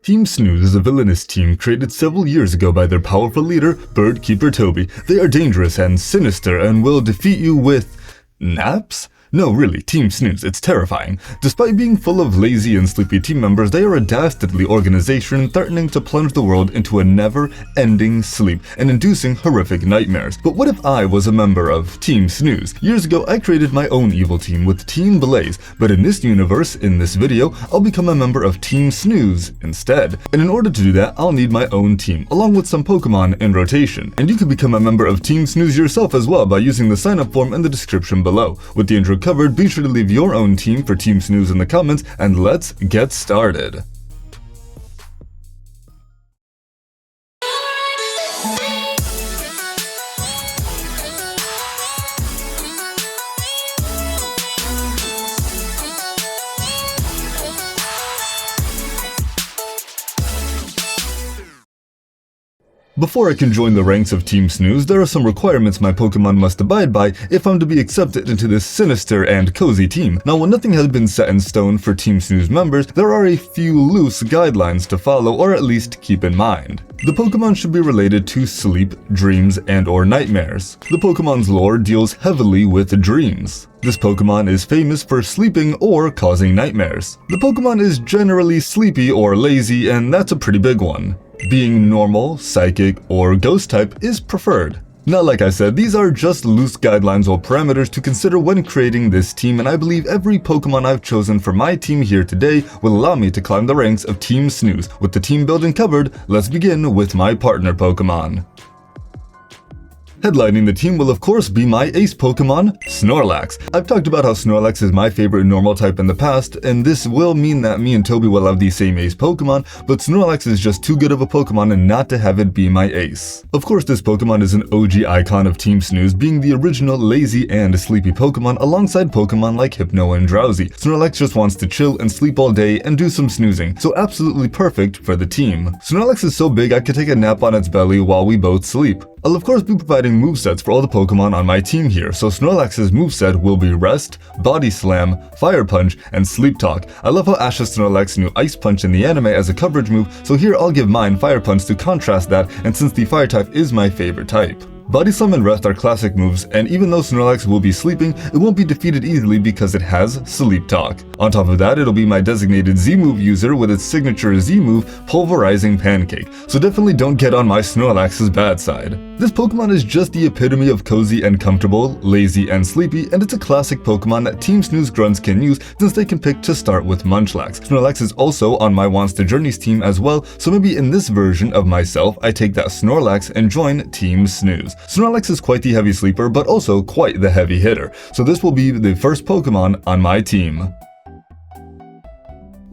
Team Snooze is a villainous team created several years ago by their powerful leader, Keeper Toby. They are dangerous and sinister and will defeat you with naps? No, really, Team Snooze, it's terrifying. Despite being full of lazy and sleepy team members, they are a dastardly organization threatening to plunge the world into a never-ending sleep and inducing horrific nightmares. But what if I was a member of Team Snooze? Years ago, I created my own evil team with Team Blaze, but in this universe, in this video, I'll become a member of Team Snooze instead. And in order to do that, I'll need my own team, along with some Pokémon in rotation. And you can become a member of Team Snooze yourself as well by using the sign-up form in the description below. With the intro covered, be sure to leave your own team for Team Snooze in the comments, and let's get started. Before I can join the ranks of Team Snooze, there are some requirements my Pokemon must abide by if I'm to be accepted into this sinister and cozy team. Now, while nothing has been set in stone for Team Snooze members, there are a few loose guidelines to follow, or at least keep in mind. The Pokemon should be related to sleep, dreams, and/or nightmares. The Pokemon's lore deals heavily with dreams. This Pokemon is famous for sleeping or causing nightmares. The Pokemon is generally sleepy or lazy, and that's a pretty big one. Being normal, psychic, or ghost type is preferred. Now, like I said, these are just loose guidelines or parameters to consider when creating this team, and I believe every Pokemon I've chosen for my team here today will allow me to climb the ranks of Team Snooze. With the team building covered, let's begin with my partner Pokemon. Headlining the team will of course be my ace Pokemon, Snorlax. I've talked about how Snorlax is my favorite normal type in the past, and this will mean that me and Toby will have the same ace Pokemon, but Snorlax is just too good of a Pokemon and not to have it be my ace. Of course, this Pokemon is an OG icon of Team Snooze, being the original lazy and sleepy Pokemon alongside Pokemon like Hypno and Drowsy. Snorlax just wants to chill and sleep all day and do some snoozing, so absolutely perfect for the team. Snorlax is so big I could take a nap on its belly while we both sleep. I'll of course be providing movesets for all the Pokemon on my team here, so Snorlax's moveset will be Rest, Body Slam, Fire Punch, and Sleep Talk. I love how Ash has Snorlax knew Ice Punch in the anime as a coverage move, so here I'll give mine Fire Punch to contrast that, and since the Fire type is my favorite type. Body Slam and Rest are classic moves, and even though Snorlax will be sleeping, it won't be defeated easily because it has Sleep Talk. On top of that, it'll be my designated Z-move user with its signature Z-move, Pulverizing Pancake, so definitely don't get on my Snorlax's bad side. This Pokemon is just the epitome of cozy and comfortable, lazy and sleepy, and it's a classic Pokemon that Team Snooze grunts can use since they can pick to start with Munchlax. Snorlax is also on my Wants to Journeys team as well, so maybe in this version of myself, I take that Snorlax and join Team Snooze. Snorlax is quite the heavy sleeper, but also quite the heavy hitter, so this will be the first Pokemon on my team.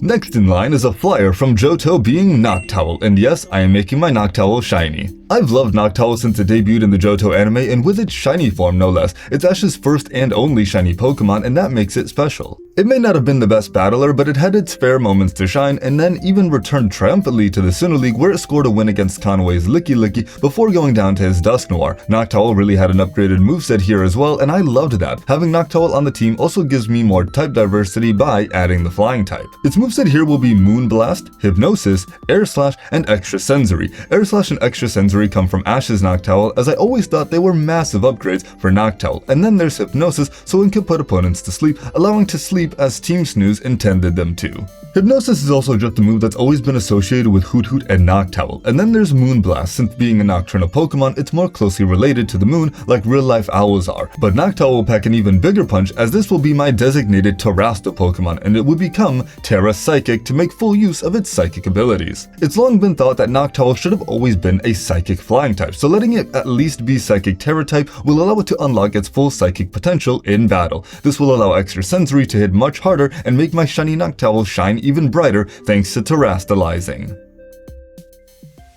Next in line is a flyer from Johto being Noctowl, and yes, I am making my Noctowl shiny. I've loved Noctowl since it debuted in the Johto anime, and with its shiny form no less, it's Ash's first and only shiny Pokemon, and that makes it special. It may not have been the best battler, but it had its fair moments to shine, and then even returned triumphantly to the Sinnoh League where it scored a win against Conway's Licky before going down to his Dusknoir. Noctowl really had an upgraded moveset here as well, and I loved that. Having Noctowl on the team also gives me more type diversity by adding the flying type. Its moveset here will be Moonblast, Hypnosis, Air Slash, and Extra Sensory. Air Slash and Extra Sensory come from Ash's Noctowl, as I always thought they were massive upgrades for Noctowl. And then there's Hypnosis, so it can put opponents to sleep, allowing to sleep as Team Snooze intended them to. Hypnosis is also just a move that's always been associated with Hoot Hoot and Noctowl. And then there's Moonblast, since being a nocturnal Pokemon, it's more closely related to the moon like real-life owls are. But Noctowl will pack an even bigger punch, as this will be my designated Terrasto Pokemon, and it would become Terra Psychic to make full use of its psychic abilities. It's long been thought that Noctowl should have always been a psychic flying type, so letting it at least be psychic Terra type will allow it to unlock its full psychic potential in battle. This will allow Extra Sensory to hit much harder and make my shiny Noctowl shine even brighter thanks to terastalizing.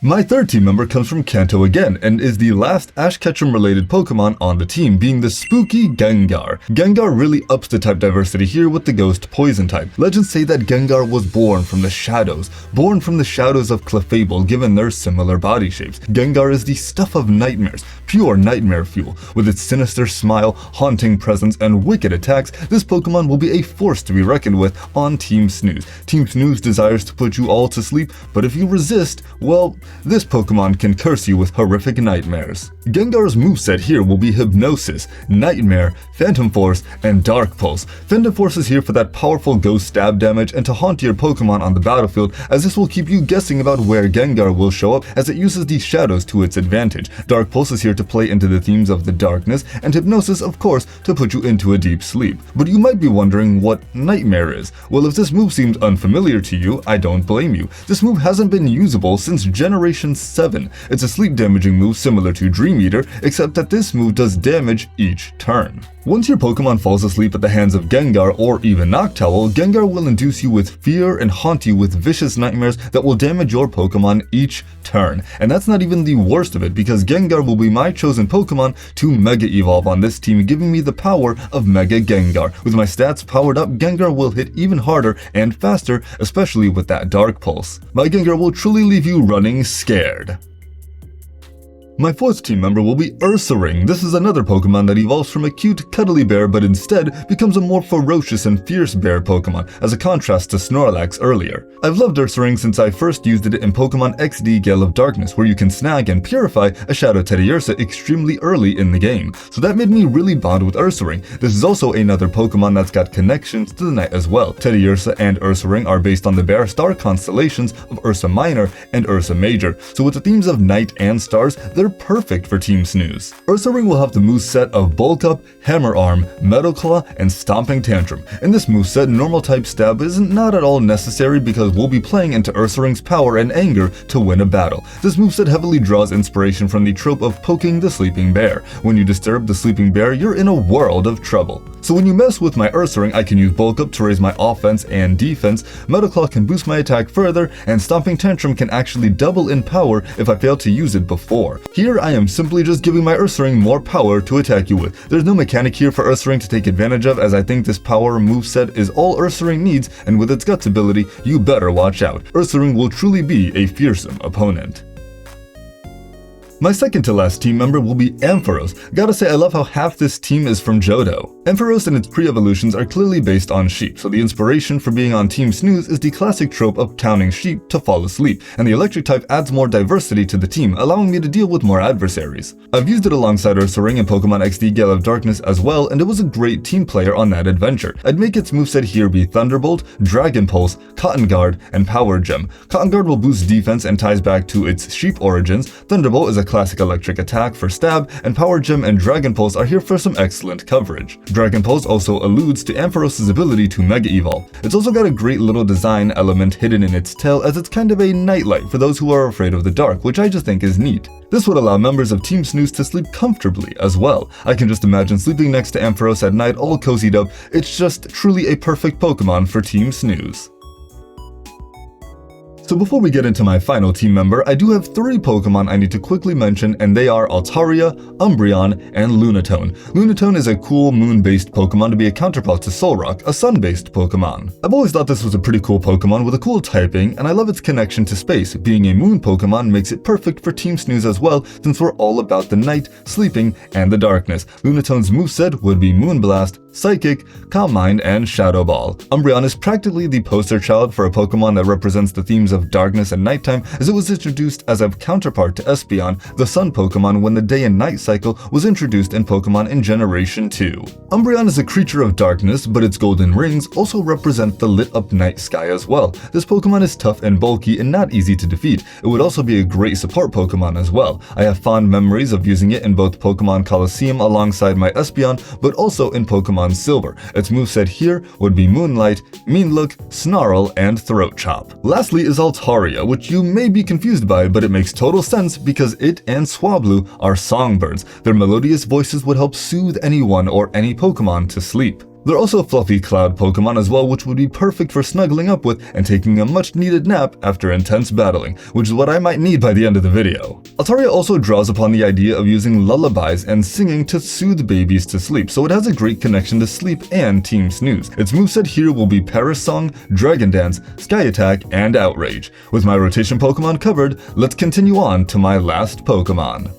My third team member comes from Kanto again, and is the last Ash Ketchum related Pokemon on the team, being the spooky Gengar. Gengar really ups the type diversity here with the Ghost Poison type. Legends say that Gengar was born from the shadows of Clefable given their similar body shapes. Gengar is the stuff of nightmares, pure nightmare fuel. With its sinister smile, haunting presence, and wicked attacks, this Pokemon will be a force to be reckoned with on Team Snooze. Team Snooze desires to put you all to sleep, but if you resist, well, this Pokemon can curse you with horrific nightmares. Gengar's moveset here will be Hypnosis, Nightmare, Phantom Force, and Dark Pulse. Phantom Force is here for that powerful ghost stab damage and to haunt your Pokemon on the battlefield, as this will keep you guessing about where Gengar will show up as it uses these shadows to its advantage. Dark Pulse is here to play into the themes of the darkness, and Hypnosis, of course, to put you into a deep sleep. But you might be wondering what Nightmare is. Well, if this move seems unfamiliar to you, I don't blame you. This move hasn't been usable since Generation 7. It's a sleep damaging move similar to Dream Eater, except that this move does damage each turn. Once your Pokemon falls asleep at the hands of Gengar or even Noctowl, Gengar will induce you with fear and haunt you with vicious nightmares that will damage your Pokemon each turn. And that's not even the worst of it, because Gengar will be my chosen Pokemon to Mega Evolve on this team, giving me the power of Mega Gengar. With my stats powered up, Gengar will hit even harder and faster, especially with that Dark Pulse. My Gengar will truly leave you running scared. My fourth team member will be Ursaring. This is another Pokemon that evolves from a cute, cuddly bear, but instead becomes a more ferocious and fierce bear Pokemon, as a contrast to Snorlax earlier. I've loved Ursaring since I first used it in Pokemon XD Gale of Darkness, where you can snag and purify a Shadow Teddiursa extremely early in the game, so that made me really bond with Ursaring. This is also another Pokemon that's got connections to the night as well. Teddiursa and Ursaring are based on the bear star constellations of Ursa Minor and Ursa Major, so with the themes of night and stars, they're perfect for Team Snooze. Ursaring will have the moveset of Bulk Up, Hammer Arm, Metal Claw, and Stomping Tantrum. In this moveset, normal type stab is not at all necessary because we'll be playing into Ursaring's power and anger to win a battle. This moveset heavily draws inspiration from the trope of poking the sleeping bear. When you disturb the sleeping bear, you're in a world of trouble. So when you mess with my Ursaring, I can use Bulk Up to raise my offense and defense, Metal Claw can boost my attack further, and Stomping Tantrum can actually double in power if I fail to use it before. Here I am simply just giving my Ursaring more power to attack you with. There's no mechanic here for Ursaring to take advantage of, as I think this power moveset is all Ursaring needs, and with its Guts ability, you better watch out. Ursaring will truly be a fearsome opponent. My second to last team member will be Ampharos. Gotta say, I love how half this team is from Johto. Ampharos and its pre-evolutions are clearly based on sheep, so the inspiration for being on Team Snooze is the classic trope of counting sheep to fall asleep, and the electric type adds more diversity to the team, allowing me to deal with more adversaries. I've used it alongside Ursaring in Pokemon XD Gale of Darkness as well, and it was a great team player on that adventure. I'd make its moveset here be Thunderbolt, Dragon Pulse, Cotton Guard, and Power Gem. Cotton Guard will boost defense and ties back to its sheep origins. Thunderbolt is a classic electric attack for stab, and Power Gem and Dragon Pulse are here for some excellent coverage. Dragon Pulse also alludes to Ampharos' ability to Mega Evolve. It's also got a great little design element hidden in its tail, as it's kind of a nightlight for those who are afraid of the dark, which I just think is neat. This would allow members of Team Snooze to sleep comfortably as well. I can just imagine sleeping next to Ampharos at night all cozied up. It's just truly a perfect Pokemon for Team Snooze. So before we get into my final team member, I do have 3 Pokemon I need to quickly mention, and they are Altaria, Umbreon, and Lunatone. Lunatone is a cool moon-based Pokemon to be a counterpart to Solrock, a sun-based Pokemon. I've always thought this was a pretty cool Pokemon with a cool typing, and I love its connection to space. Being a moon Pokemon makes it perfect for Team Snooze as well, since we're all about the night, sleeping, and the darkness. Lunatone's moveset would be Moonblast, Psychic, Calm Mind, and Shadow Ball. Umbreon is practically the poster child for a Pokemon that represents the themes of darkness and nighttime, as it was introduced as a counterpart to Espeon, the sun Pokemon, when the day and night cycle was introduced in Pokemon in Generation 2. Umbreon is a creature of darkness, but its golden rings also represent the lit up night sky as well. This Pokemon is tough and bulky and not easy to defeat. It would also be a great support Pokemon as well. I have fond memories of using it in both Pokemon Colosseum alongside my Espeon, but also in Pokemon Silver. Its moveset here would be Moonlight, Mean Look, Snarl, and Throat Chop. Lastly is Altaria, which you may be confused by, but it makes total sense because it and Swablu are songbirds. Their melodious voices would help soothe anyone or any Pokemon to sleep. They're also fluffy cloud Pokemon as well, which would be perfect for snuggling up with and taking a much needed nap after intense battling, which is what I might need by the end of the video. Altaria also draws upon the idea of using lullabies and singing to soothe babies to sleep, so it has a great connection to sleep and Team Snooze. Its moveset here will be Paris Song, Dragon Dance, Sky Attack, and Outrage. With my rotation Pokemon covered, let's continue on to my last Pokemon.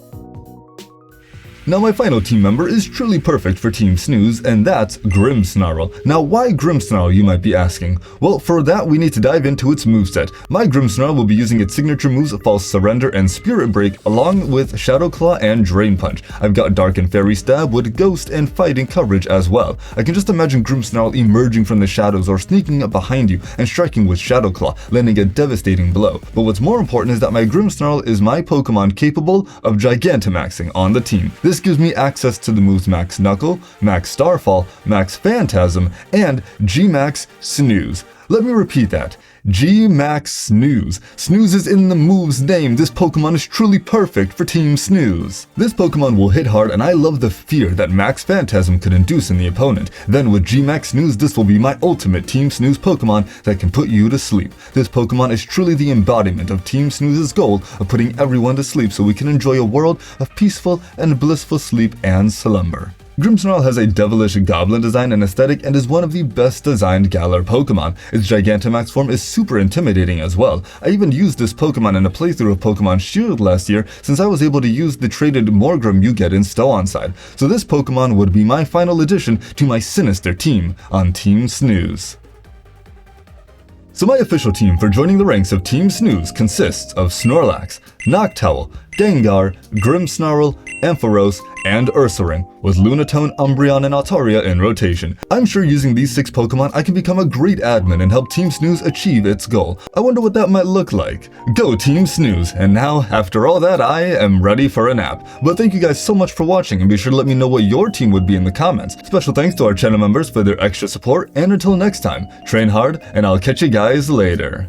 Now my final team member is truly perfect for Team Snooze, and that's Grimmsnarl. Now why Grimmsnarl, you might be asking? Well, for that we need to dive into its moveset. My Grimmsnarl will be using its signature moves False Surrender and Spirit Break along with Shadow Claw and Drain Punch. I've got Dark and Fairy Stab with Ghost and Fighting coverage as well. I can just imagine Grimmsnarl emerging from the shadows or sneaking up behind you and striking with Shadow Claw, landing a devastating blow. But what's more important is that my Grimmsnarl is my Pokemon capable of Gigantamaxing on the team. This gives me access to the moves Max Knuckle, Max Starfall, Max Phantasm, and G-Max Snooze. Let me repeat that. G-Max Snooze. Snooze is in the move's name. This Pokemon is truly perfect for Team Snooze. This Pokemon will hit hard, and I love the fear that Max Phantasm could induce in the opponent. Then with G-Max Snooze, this will be my ultimate Team Snooze Pokemon that can put you to sleep. This Pokemon is truly the embodiment of Team Snooze's goal of putting everyone to sleep so we can enjoy a world of peaceful and blissful sleep and slumber. Grimmsnarl has a devilish goblin design and aesthetic and is one of the best designed Galar Pokemon. Its Gigantamax form is super intimidating as well. I even used this Pokemon in a playthrough of Pokemon Shield last year since I was able to use the traded Morgrem you get in Stow-on-Side. So this Pokemon would be my final addition to my sinister team on Team Snooze. So my official team for joining the ranks of Team Snooze consists of Snorlax, Noctowl, Gengar, Grimmsnarl, Ampharos, and Ursaring, with Lunatone, Umbreon, and Altaria in rotation. I'm sure using these 6 Pokemon I can become a great admin and help Team Snooze achieve its goal. I wonder what that might look like. Go Team Snooze! And now, after all that, I am ready for a nap. But thank you guys so much for watching, and be sure to let me know what your team would be in the comments. Special thanks to our channel members for their extra support, and until next time, train hard, and I'll catch you guys later.